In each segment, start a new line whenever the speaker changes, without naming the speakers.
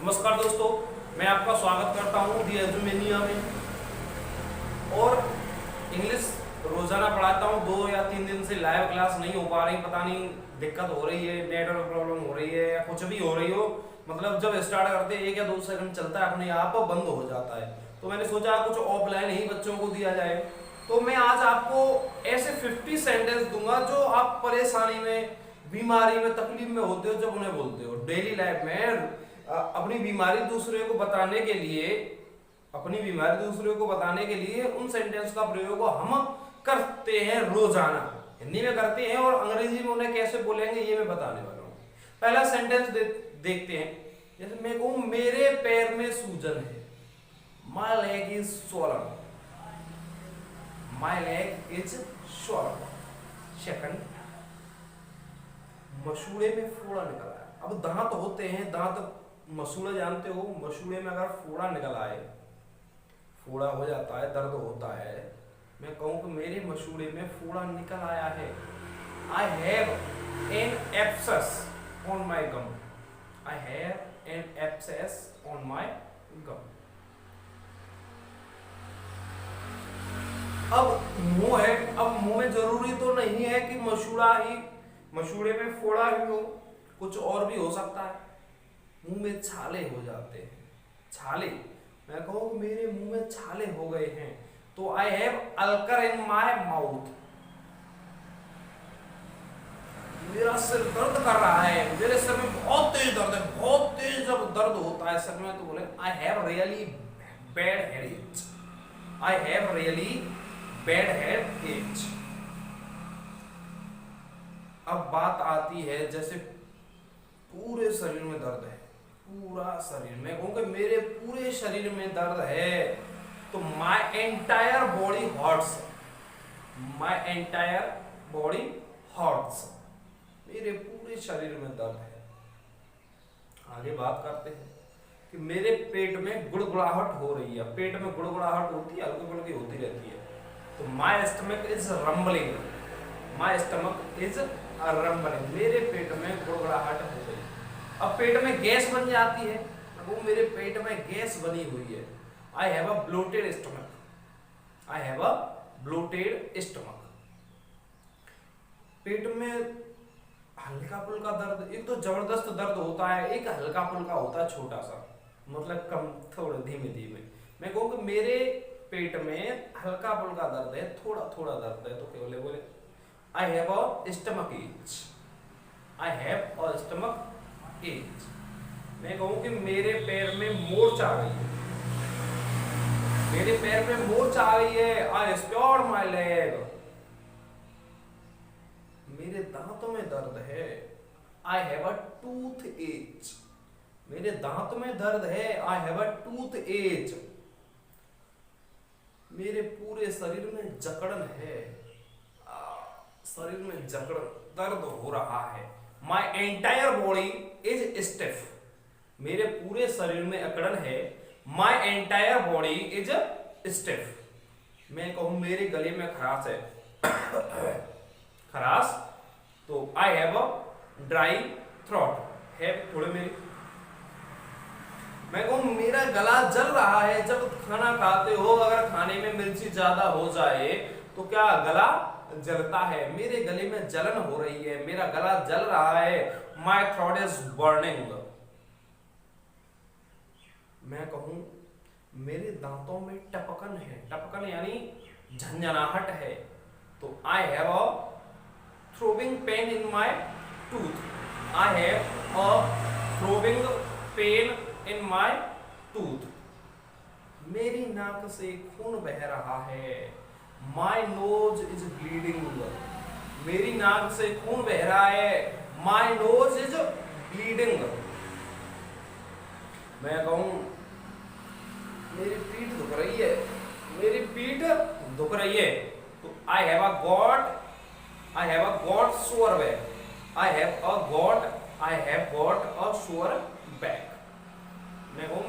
नमस्कार दोस्तों, मैं आपका स्वागत करता हूँ दी एजुमेनिया में। और इंग्लिश रोजाना पढ़ाता हूँ। 2 या 3 दिन से लाइव क्लास नहीं हो पा रही, पता नहीं दिक्कत हो रही है, नेटवर्क प्रॉब्लम हो रही है या कुछ भी हो रही हो। मतलब जब स्टार्ट करते 1 या 2 सेकंड चलता है, अपने आप बंद हो जाता है। तो मैंने सोचा कुछ ऑफलाइन ही बच्चों को दिया जाए। तो मैं आज आपको ऐसे 50 सेंटेंस दूंगा जो आप परेशानी में, बीमारी में, तकलीफ में होते हो जब उन्हें बोलते हो डेली लाइफ में। अपनी बीमारी दूसरे को बताने के लिए, उन सेंटेंस का प्रयोग हम करते हैं रोजाना। हिंदी में करते हैं और अंग्रेजी में उन्हें कैसे बोलेंगे ये मैं बताने वाला हूँ। पहला सेंटेंस देखते हैं। जैसे मैं कहूँ मेरे पैर में सूजन है, my leg is swollen. My leg is swollen. Second, मसूड़े में फोड़ा निकला है। अब दांत होते हैं, दांत मसूड़े जानते हो, मसूड़े में अगर फोड़ा निकल आए, फोड़ा हो जाता है, दर्द होता है। मैं कहूँ कि मेरे मसूड़े में फोड़ा निकल आया है। I have an abscess on my gum. I have an abscess on my gum. अब मुंह है, अब मुंह में जरूरी तो नहीं है कि मसूड़े में फोड़ा ही हो, कुछ और भी हो सकता है। मुंह में छाले हो जाते हैं, छाले। मैं कहूँ मेरे मुंह में छाले हो गए हैं, तो I have अल्कर in my mouth. मेरा सिर दर्द कर रहा है, मेरे सिर में बहुत तेज दर्द है, बहुत तेज जब दर्द होता है सिर में तो बोले I have really bad headache. I have really bad headache. अब बात आती है जैसे पूरे शरीर में दर्द है, पूरा शरीर। मैं कहूँ कि मेरे पूरे शरीर में दर्द है, तो my entire body hurts. My entire body hurts. मेरे पूरे शरीर में दर्द है। आगे बात करते हैं कि मेरे पेट में गुड़गुड़ाहट हो रही है। पेट में गुड़गुड़ाहट होती है, हल्की फुल्की होती रहती है, तो my stomach is rambling. My stomach is rambling. मेरे पेट में गुड़गुड़ाहट हो गई। अब पेट में गैस बन जाती है, वो मेरे पेट में गैस बनी हुई है। I have a bloated stomach. I have a bloated stomach. पेट में हल्का फुल्का दर्द, एक तो जबरदस्त दर्द होता है, एक हल्का फुल्का होता है छोटा सा, मतलब कम, थोड़ा धीमे धीमे। मैं कहूँ कि मेरे पेट में हल्का फुल्का दर्द है, थोड़ा थोड़ा दर्द है, तो केवल बोले आई have a stomach H. I have a stomach H. मैं कहूँ कि मेरे पैर में मोर्च आ गई है। मेरे पैर में मोर्च आ गई है। आई स्प्योर्ड माई लेग। मेरे दांतों में दर्द है। I have a tooth H. मेरे दांत में दर्द है। I have a tooth H. मेरे पूरे शरीर में जकड़न है। शरीर में जकड़न, दर्द हो रहा है। माई एंटायर बॉडी इज स्टिफ। मेरे पूरे शरीर में अकड़न है। माई एंटायर बॉडी इज स्टिफ। मैं कहूँ मेरे गले में खराश है। खराश, तो आई हैव अ ड्राई थ्रोट। है थोड़े मेरी। मैं कहूँ मेरा गला जल रहा है। जब खाना खाते हो, अगर खाने में मिर्ची ज्यादा हो जाए तो क्या गला जलता है। मेरे गले में जलन हो रही है, मेरा गला जल रहा है। My throat is burning. मैं कहूँ मेरे दांतों में टपकन है। टपकन यानी झंझनाहट है, तो आई have a throbbing pain in my tooth. I have a throbbing pain in my tooth. मेरी नाक से खून बह रहा है। माई नोज इज ब्लीडिंग। मेरी नाक से खून बह रहा है। माई नोज इज ब्लीडिंग। मैं कहूँ मेरी पीठ दुख रही है। मेरी पीठ दुख रही है, तो आई हैव अ गॉट सोर बैक। आई हैव गॉट अ सोर बैक। मैं कहूँ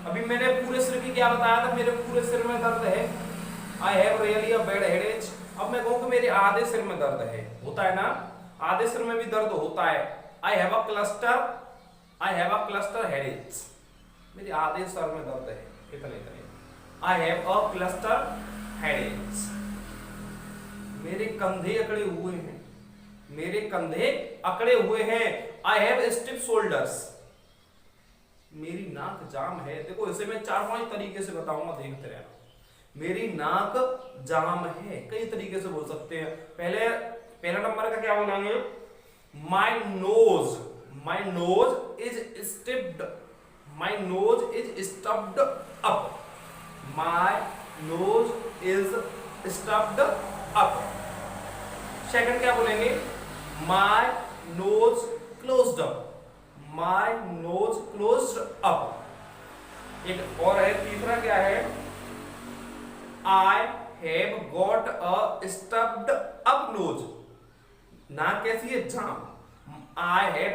अभी मैंने पूरे सिर की क्या बताया था, मेरे पूरे सिर में दर्द है। I have really a bad headache. अब मैं कहूँ कि मेरे आधे सिर में दर्द है, होता है ना, आधे सिर में भी दर्द होता है। I have a cluster headache. मेरे आधे सर में दर्द है, इतने इतने। आई हैव अ क्लस्टर हेडेक्स, मेरे कंधे अकड़े हुए हैं, मेरे कंधे अकड़े हुए हैं। आई हैव स्टिफ शोल्डर्स, मेरी नाक जाम है। देखो इसे मैं 4-5 तरीके से बताऊंगा, देखते रहना। मेरी नाक जाम है, कई तरीके से बोल सकते हैं। पहला नंबर का क्या बोलेंगे? My nose, my nose is stiffed, my nose is stuffed up, my nose is stuffed up. Second क्या बोलेंगे? My nose closed up, my nose closed up. एक और है, तीसरा क्या है? I have got a stuffed up nose, नाक कैसी है? जाम। I have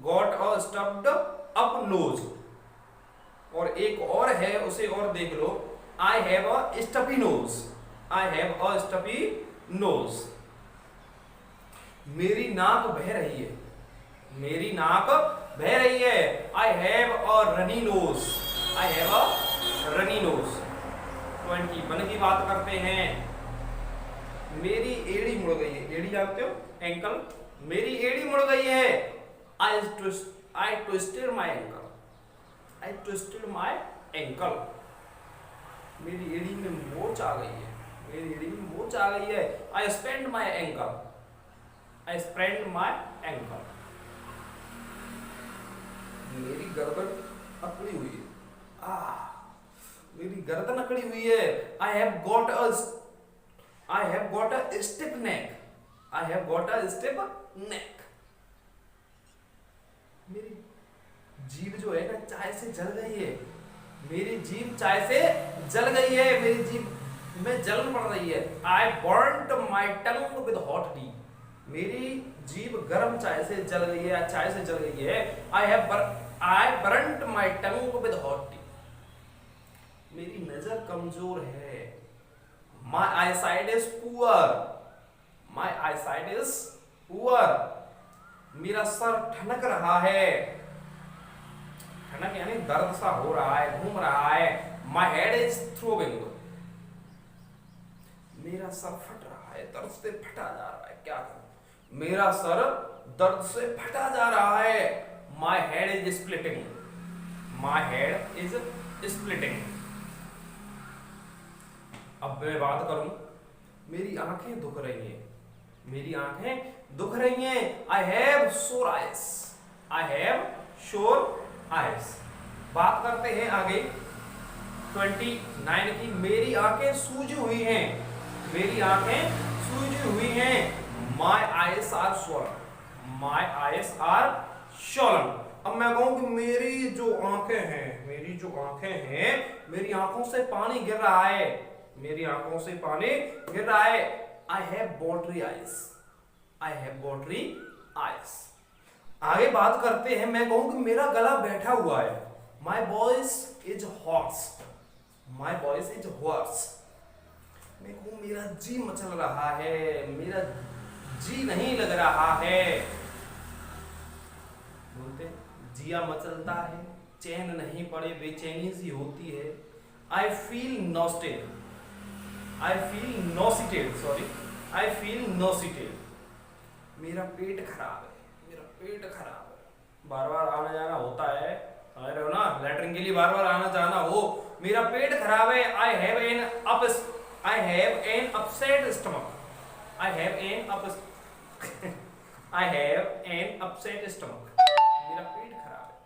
got a stuffed up nose. और एक और है, उसे और देख लो, I have a stuffy nose, I have a stuffy knows. मेरी नाक बह रही है, मेरी नाक बह रही है। I have a runny nose, I have a runny nose. 21 की बात करते हैं। मेरी एड़ी मुड़ गई है, एड़ी जानते हो? एंकल। मेरी एड़ी मुड़ गई है। आई ट्विस्टेड माई एंकल, आई ट्विस्टेड माई एंकल। मेरी एड़ी में मोच आ गई है, मेरी एड़ी में मोच आ गई है। I spread my ankle, I spread my ankle. मेरी गर्दन अकड़ी हुई है, मेरी गर्दन अकड़ी हुई है। I have got a stiff neck, I have got a stiff neck. मेरी जीभ जो है ना चाय से जल गई है, मेरी जीभ चाय से जल गई है, मेरी जीभ में जलन पड़ रही है। I burned my tongue with hot tea, मेरी जीभ गर्म चाय से जल गई है, चाय से जल गई है। I burned my tongue with hot tea. मेरी नजर कमजोर है। My eyesight is poor, my eyesight is poor. मेरा सर ठनक रहा है, ठनक यानी दर्द सा हो रहा है, घूम रहा है। माई हेड इज थ्रोविंग, मेरा सर फट रहा है, दर्द से फटा जा रहा है। क्या करूं? मेरा सर दर्द से फटा जा रहा है। My head is splitting, my head is splitting. अब मैं बात करूं, मेरी आंखें दुख रही हैं, मेरी आंखें दुख रही हैं। आई हैव सोर आइज, आई हैव शोर आइज। बात करते हैं आगे 29 की। मेरी आंखें सूजी हुई हैं, मेरी आंखें सूजी हुई हैं। My eyes are swollen, my eyes are swollen. अब मैं कहूं कि मेरी जो आंखें हैं, मेरी जो आंखें हैं, मेरी आंखों से पानी गिर रहा है, मेरी आंखों से पानी गिर रहा है। I have watery eyes, I have watery eyes. आगे बात करते हैं। मैं कहूं कि मेरा गला बैठा हुआ है। My voice is horse, my voice is horse. मैं कहूं मेरा जी मचल रहा है, मेरा जी नहीं लग रहा है। बोलते जिया मचलता है, चैन नहीं पड़े, बेचैनी सी होती है। I feel nauseated, I feel nauseated, sorry, I feel nauseated. मेरा पेट खराब है, मेरा पेट खराब है। बार बार आना जाना होता है, आ रहे हो ना, लैट्रिन के लिए बार बार आना जाना हो। मेरा पेट खराब है। I have an upset stomach, I have an upset stomach. मेरा पेट खराब है,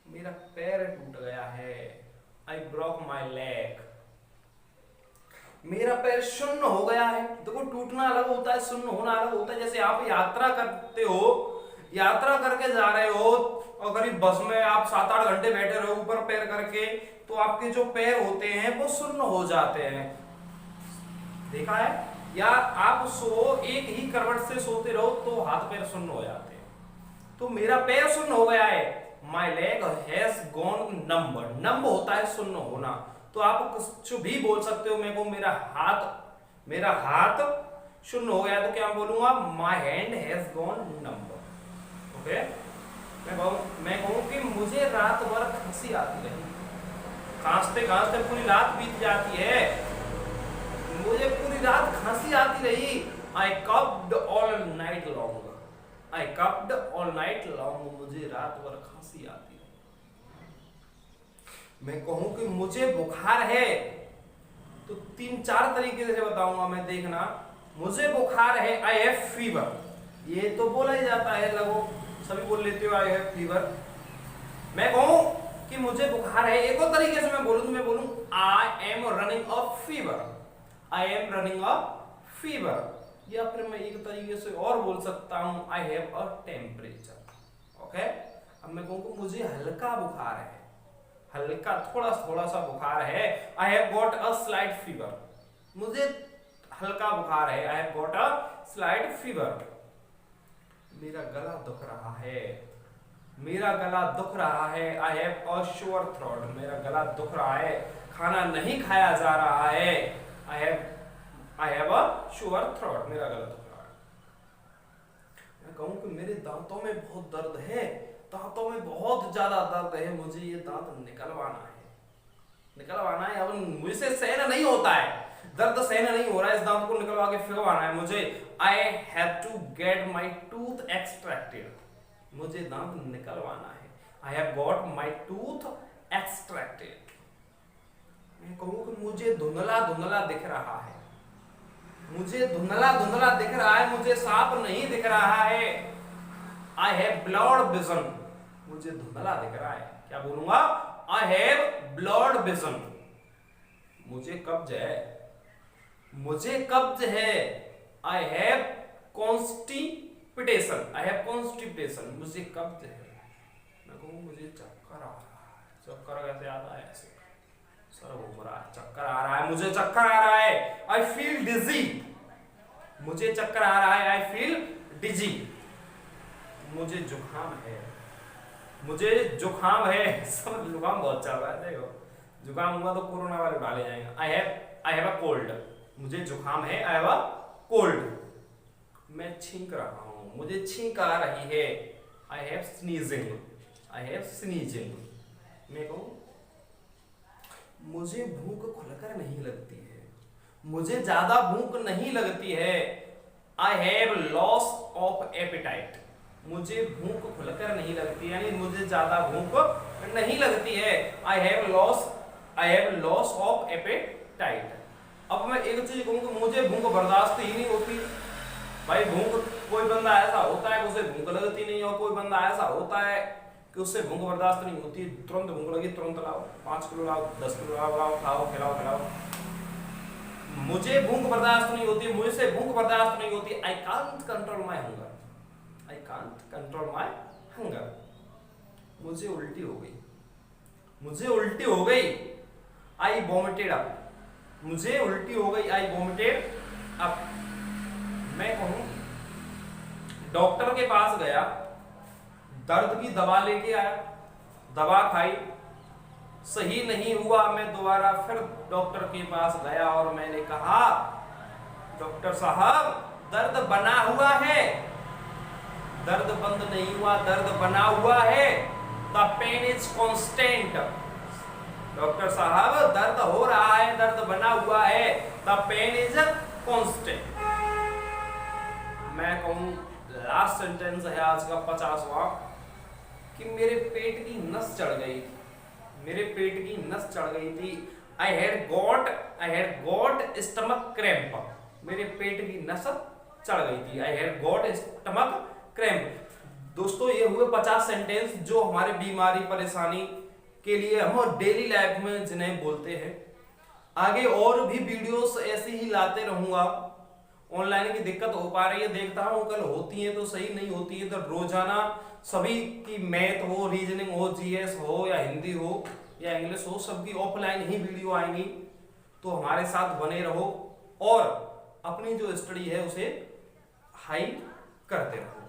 मेरा पैर टूट गया है। I broke my leg. मेरा पैर शून्य हो गया है। देखो टूटना अलग होता है, शून्य होना अलग होता है। जैसे आप यात्रा करते हो, यात्रा करके जा रहे हो और करीब बस में आप 7-8 घंटे बैठे रहो ऊपर पैर करके, तो आपके जो पैर होते हैं वो शून्य हो जाते हैं। देखा है? या आप एक ही करवट से सोते रहो तो हाथ पैर शून्य हो जाते हैं। तो मेरा पैर शून्य हो गया है। माई लेग हैज गॉन नंब, नंब होता है शून्य होना। तो आप कुछ भी बोल सकते हो। मेरे को मेरा हाथ शून्य हो गया तो क्या बोलूंगा? My hand has gone numb. Okay, मैं कहूँ कि मुझे रात भर खांसी आती रही, खांसते खांसते पूरी रात बीत जाती है, मुझे पूरी रात खांसी आती रही। आई कप्ड ऑल नाइट लॉन्ग, आई कप्ड ऑल नाइट लॉन्ग, मुझे रात भर खांसी आती रही। मैं कहूं कि मुझे बुखार है तो 3-4 तरीके से बताऊंगा मैं, देखना। मुझे बुखार है, आई हैव फीवर, ये तो बोला ही जाता है, लगभग सभी बोल लेते हो आई हैव फीवर। मैं कहूं कि मुझे बुखार है, एक और तरीके से मैं बोलूं I am running a fever, I am running a fever. या फिर मैं एक तरीके से और बोल सकता हूं आई हैव अ टेम्परेचर। ओके, अब मैं कहूं कि मुझे हल्का बुखार है, हल्का थोड़ा सा बुखार है, I have got a slight fever, मुझे हल्का बुखार है, I have got a slight fever. मेरा गला दुख रहा है, मेरा गला दुख रहा है, I have a sure throat, मेरा गला दुख रहा है, खाना नहीं खाया जा रहा है, I have a sure throat, मेरा गला दुख रहा है। मैं कहूं कि मेरे दांतों में बहुत दर्द है, दांतों में बहुत ज्यादा दर्द है, मुझे ये दांत निकलवाना है, निकलवाना है, अब मुझसे सहन नहीं होता है, दर्द सहन नहीं हो रहा है, इस दांत को निकलवा के फेंकवाना है मुझे। I have to get my tooth extracted, मुझे दांत निकलवाना है, I have got my tooth extracted. मैं कहूं कि मुझे धुंधला धुंधला दिख रहा है, मुझे धुंधला धुंधला दिख रहा है, मुझे साफ नहीं दिख रहा है, आई हैव ब्लड विजन, मुझे धुंधला दिख रहा है, क्या बोलूंगा, आई हैव ब्लड विजन। मुझे कब्ज है, मुझे कब्ज है, I have constipation, I have constipation, मुझे कब्ज है। मैं कहूं मुझे चक्कर आ रहा है, चक्कर कैसे आता है, ऐसे सर घूम रहा है, चक्कर आ रहा है, मुझे चक्कर आ रहा है, आई फील डिजी, मुझे चक्कर आ रहा है, आई फील डिजी। मुझे जुकाम है, मुझे जुकाम है, सब जुकाम बहुत चल रहा है, देखो जुकाम हुआ तो कोरोना वाले उठा ले जाएंगे। आई हैव अ कोल्ड, मुझे जुकाम है, आई हैव अ कोल्ड। मैं छींक रहा हूं, मुझे छींक आ रही है, I have sneezing, I have sneezing. मैं कहूं मुझे भूख खुलकर नहीं लगती है, मुझे ज्यादा भूख नहीं लगती है, I have loss of appetite, मुझे भूख खुलकर नहीं लगती, यानी मुझे ज्यादा भूख नहीं लगती है, I have loss of appetite. अब मैं एक चीज कहूँ कि मुझे भूख बर्दाश्त ही नहीं होती। भाई भूख, कोई बंदा ऐसा होता है कि उसे भूख लगती नहीं, और कोई बंदा ऐसा होता है कि उससे भूख बर्दाश्त नहीं होती, तुरंत भूख लगी तुरंत लाओ, 5 किलो लाओ, 10 किलो लाओ, खाओ, खिलाओ। मुझे भूख बर्दाश्त नहीं होती, मुझसे भूख बर्दाश्त नहीं होती, I can't control my hunger, I can't control my hunger. मुझे उल्टी हो गई, मुझे उल्टी हो गई, आई वॉमिटेड अप, मुझे उल्टी हो गई, आई वॉमिटेड अप। मैं कहूं डॉक्टर के पास गया, दर्द की दवा लेके आया, दवा खाई, सही नहीं हुआ, मैं दोबारा फिर डॉक्टर के पास गया और मैंने कहा डॉक्टर साहब दर्द बना हुआ है, दर्द बंद नहीं हुआ, दर्द बना हुआ है, the pain is constant. Doctor साहब दर्द हो रहा है, दर्द बना हुआ है, द पेन इज कांस्टेंट। मैं कहूं लास्ट सेंटेंस है आज का 50वां, कि मेरे पेट की नस चढ़ गई थी, मेरे पेट की नस चढ़ गई थी, I had got stomach cramp, मेरे पेट की नस चढ़ गई थी, I had got stomach cramp. दोस्तों ये हुए 50 सेंटेंस जो हमारे बीमारी परेशानी के लिए हम डेली लाइफ में जिन्हें बोलते हैं। आगे और भी वीडियोस ऐसे ही लाते रहूंगा। ऑनलाइन की दिक्कत हो पा रही है, देखता हूं कल होती है तो सही, नहीं होती है तो रोजाना सभी की मैथ हो, रीजनिंग हो, जीएस हो या हिंदी हो या इंग्लिश हो, सबकी ऑफलाइन ही वीडियो आएंगी। तो हमारे साथ बने रहो और अपनी जो स्टडी है उसे हाई करते रहो।